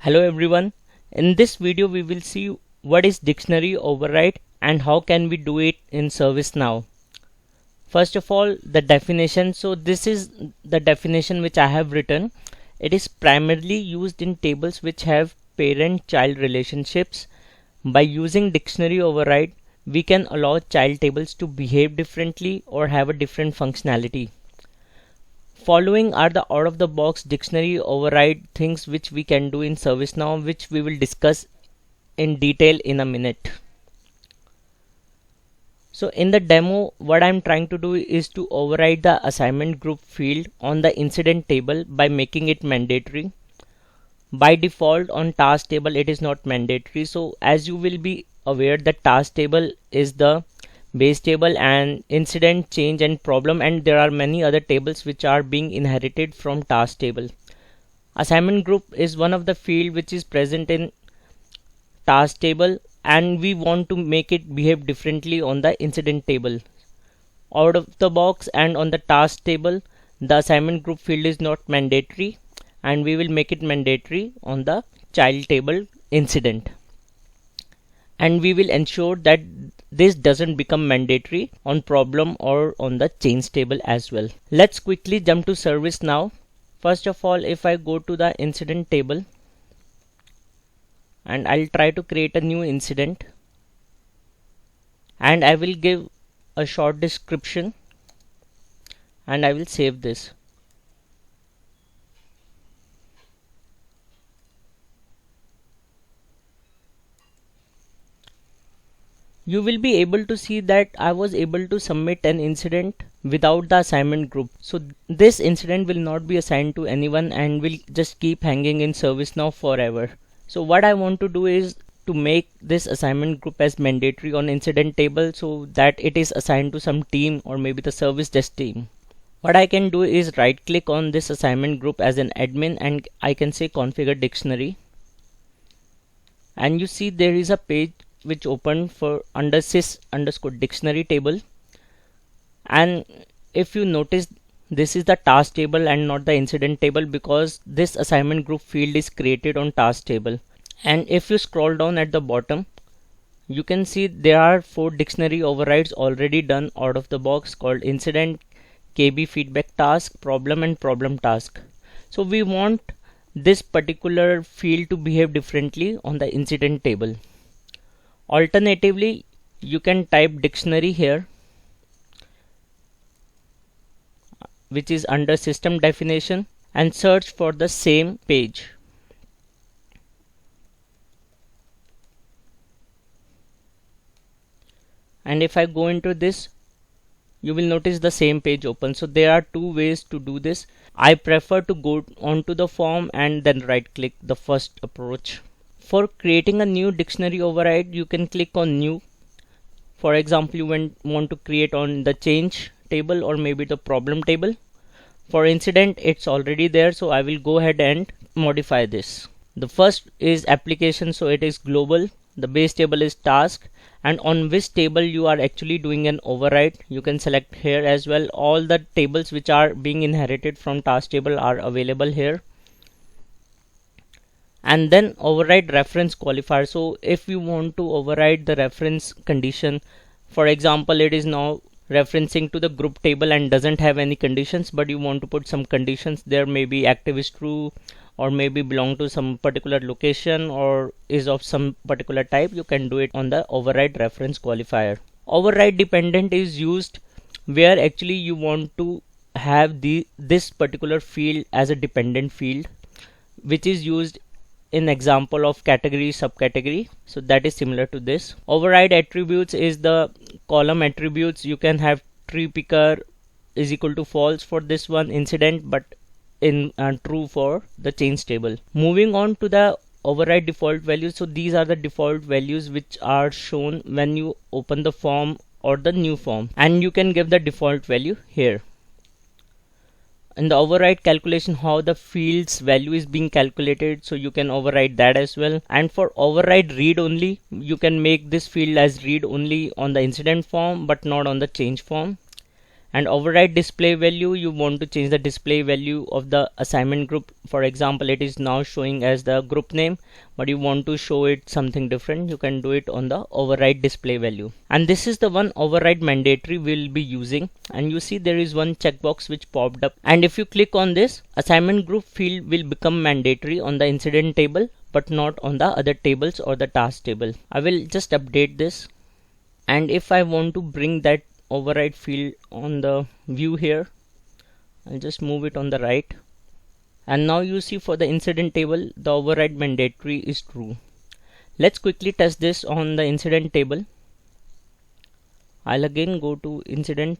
Hello everyone. In this video we will see what is dictionary override and how can we do it in ServiceNow. First of all, the definition. So this is the definition which I have written. It is primarily used in tables which have parent-child relationships. By using dictionary override, we can allow child tables to behave differently or have a different functionality. Following are the out-of-the-box dictionary override things which we can do in ServiceNow, which we will discuss in detail in a minute. So in the demo, what I'm trying to do is to override the assignment group field on the incident table by making it mandatory. By default on task table it is not mandatory. So as you will be aware, the task table is the base table and incident, change and problem, and there are many other tables which are being inherited from task table. Assignment group is one of the field which is present in task table and we want to make it behave differently on the incident table. Out of the box and on the task table, the assignment group field is not mandatory and we will make it mandatory on the child table incident. And we will ensure that this doesn't become mandatory on problem or on the change table as well. Let's quickly jump to ServiceNow. First of all, if I go to the incident table and I'll try to create a new incident and I will give a short description and I will save this. You will be able to see that I was able to submit an incident without the assignment group. So this incident will not be assigned to anyone and will just keep hanging in ServiceNow forever. So what I want to do is to make this assignment group as mandatory on incident table so that it is assigned to some team or maybe the service desk team. What I can do is right click on this assignment group as an admin and I can say configure dictionary. And you see there is a page which opened for under sys_dictionary table, and if you notice this is the task table and not the incident table because this assignment group field is created on task table. And if you scroll down at the bottom, you can see there are 4 dictionary overrides already done out of the box called incident, KB feedback task, problem and problem task. So we want this particular field to behave differently on the incident table. Alternatively, you can type dictionary here, which is under system definition, and search for the same page. And if I go into this, you will notice the same page open. So there are 2 ways to do this. I prefer to go onto the form and then right click, the first approach. For creating a new dictionary override, you can click on new. For example, you want to create on the change table or maybe the problem table. For incident, it's already there, so I will go ahead and modify this. The first is application, so it is global. The base table is task, and on which table you are actually doing an override, you can select here as well. All the tables which are being inherited from task table are available here. And then override reference qualifier. So if you want to override the reference condition, for example it is now referencing to the group table and doesn't have any conditions, but you want to put some conditions there, maybe active is true or maybe belong to some particular location or is of some particular type, you can do it on the override reference qualifier. Override dependent is used where actually you want to have this particular field as a dependent field, which is used in example of category subcategory. So that is similar to this. Override attributes is the column attributes. You can have tree picker is equal to false for this one incident, but in true for the change table. Moving on to the override default values. So these are the default values which are shown when you open the form or the new form, and you can give the default value here. In the override calculation, how the field's value is being calculated, so you can override that as well. And for override read only, you can make this field as read only on the incident form but not on the change form. And override display value, you want to change the display value of the assignment group. For example, it is now showing as the group name, but you want to show it something different. You can do it on the override display value. And this is the one override mandatory we'll be using. And you see there is one checkbox which popped up, and if you click on this, assignment group field will become mandatory on the incident table but not on the other tables or the task table. I will just update this, and if I want to bring that override field on the view here, I'll just move it on the right, and now you see for the incident table the override mandatory is true. Let's quickly test this on the incident table. I'll again go to incident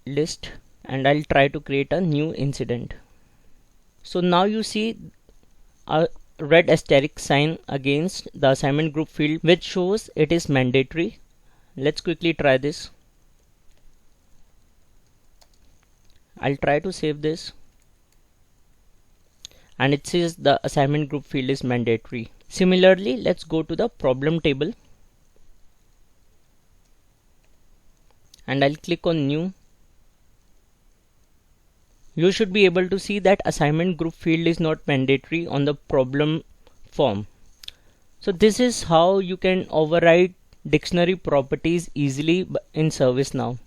list and I'll try to create a new incident. So now you see a red asterisk sign against the assignment group field which shows it is mandatory. Let's quickly try this. I'll try to save this, and it says the assignment group field is mandatory. Similarly, let's go to the problem table and I'll click on new. You should be able to see that assignment group field is not mandatory on the problem form. So this is how you can override dictionary properties easily in ServiceNow.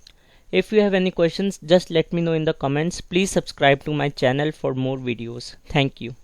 If you have any questions, just let me know in the comments. Please subscribe to my channel for more videos. Thank you.